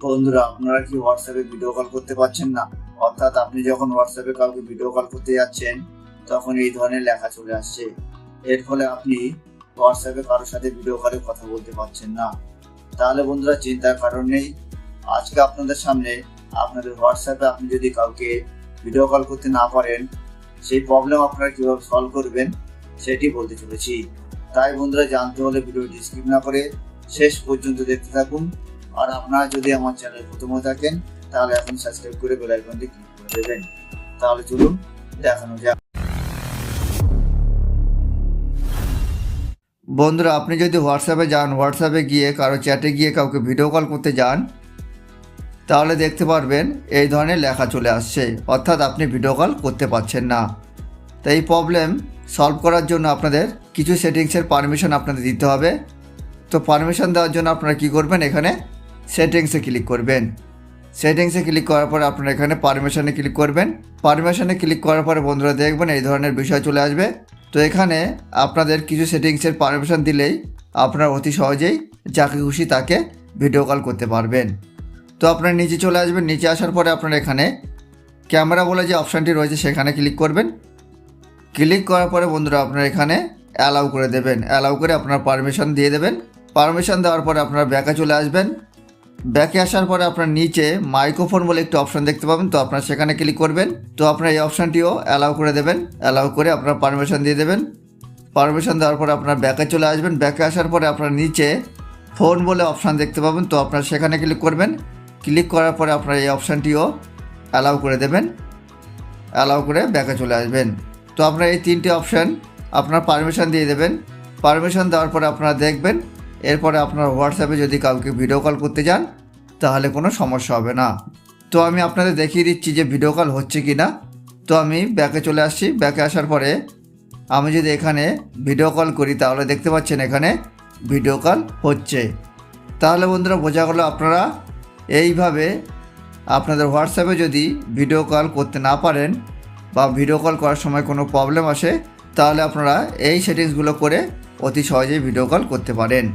বন্ধুরা, আপনারা কি হোয়াটসঅ্যাপে ভিডিও কল করতে পারছেন না? অর্থাৎ আপনি যখন হোয়াটসঅ্যাপে কাউকে ভিডিও কল করতে যাচ্ছেন, তখন এই ধরনের লেখা চলে আসছে। এর ফলে আপনি হোয়াটসঅ্যাপে কারোর সাথে ভিডিও কলে কথা বলতে পারছেন না। তাহলে বন্ধুরা, চিন্তার কারণ নেই। আজকে আপনাদের সামনে আপনাদের হোয়াটসঅ্যাপে আপনি যদি কাউকে ভিডিও কল করতে না পারেন, সেই প্রবলেম আপনারা কিভাবে সলভ করবেন সেটি বলতে চলেছি। তাই বন্ধুরা, জানতে হলে ভিডিওটি স্কিপ না করে শেষ পর্যন্ত দেখতে থাকুন। আর আপনারা যদি আমার চ্যানেল প্রথম হয়ে থাকেন, তাহলে এখন সাবস্ক্রাইব করে বেল আইকনটি ক্লিক করে দেবেন। তাহলে চলুন দেখানো যাক। বন্ধুরা, আপনি যদি হোয়াটসঅ্যাপে যান, হোয়াটসঅ্যাপে গিয়ে কারো চ্যাটে গিয়ে কাউকে ভিডিও কল করতে যান, তাহলে দেখতে পারবেন এই ধরনের লেখা চলে আসছে, অর্থাৎ আপনি ভিডিও কল করতে পারছেন না। তাই এই প্রবলেম সলভ করার জন্য আপনাদের কিছু সেটিংসের পারমিশন আপনাদের দিতে হবে। তো পারমিশন দেওয়ার জন্য আপনারা কী করবেন, এখানে সেটিংসে ক্লিক করবেন। সেটিংসে ক্লিক করার পরে আপনারা এখানে পারমিশনে ক্লিক করবেন। পারমিশনে ক্লিক করার পরে বন্ধুরা দেখবেন এই ধরনের বিষয় চলে আসবে। তো এখানে আপনাদের কিছু সেটিংসের পারমিশন দিলেই আপনারা অতি সহজেই যাকে খুশি তাকে ভিডিও কল করতে পারবেন। তো আপনারা নিচে চলে আসবেন। নিচে আসার পরে আপনারা এখানে ক্যামেরা বলে যে অপশানটি রয়েছে সেখানে ক্লিক করবেন। ক্লিক করার পরে বন্ধুরা আপনারা এখানে অ্যালাউ করে দেবেন। অ্যালাউ করে আপনারা পারমিশন দিয়ে দেবেন। পারমিশন দেওয়ার পরে আপনারা ব্যাকে চলে আসবেন। ব্যাকে আসার পরে আপনার নিচে মাইক্রোফোন বলে একটি অপশান দেখতে পাবেন, তো আপনারা সেখানে ক্লিক করবেন। তো আপনারা এই অপশানটিও অ্যালাউ করে দেবেন। অ্যালাউ করে আপনারা পারমিশন দিয়ে দেবেন। পারমিশন দেওয়ার পরে আপনারা ব্যাকে চলে আসবেন। ব্যাকে আসার পরে আপনার নিচে ফোন বলে অপশান দেখতে পাবেন, তো আপনারা সেখানে ক্লিক করবেন। ক্লিক করার পরে আপনারা এই অপশানটিও অ্যালাউ করে দেবেন। অ্যালাউ করে ব্যাকে চলে আসবেন। তো আপনারা এই তিনটে অপশান আপনার পারমিশন দিয়ে দেবেন। পারমিশন দেওয়ার পরে আপনারা দেখবেন এরপরে আপনার হোয়াটসঅ্যাপে যদি কাউকে ভিডিও কল করতে যান, তাহলে কোনো সমস্যা হবে না। তো আমি আপনাদের দেখিয়ে দিচ্ছি যে ভিডিও কল হচ্ছে কি না। তো আমি ব্যাকে চলে আসছি। ব্যাকে আসার পরে আমি যদি এখানে ভিডিও কল করি, তাহলে দেখতে পাচ্ছেন এখানে ভিডিও কল হচ্ছে। তাহলে বন্ধুরা, বোঝা গেল আপনারা এইভাবে আপনাদের হোয়াটসঅ্যাপে যদি ভিডিও কল করতে না পারেন বা ভিডিও কল করার সময় কোনো প্রবলেম আসে, তাহলে আপনারা এই সেটিংসগুলো করে অতি সহজেই ভিডিও কল করতে পারেন।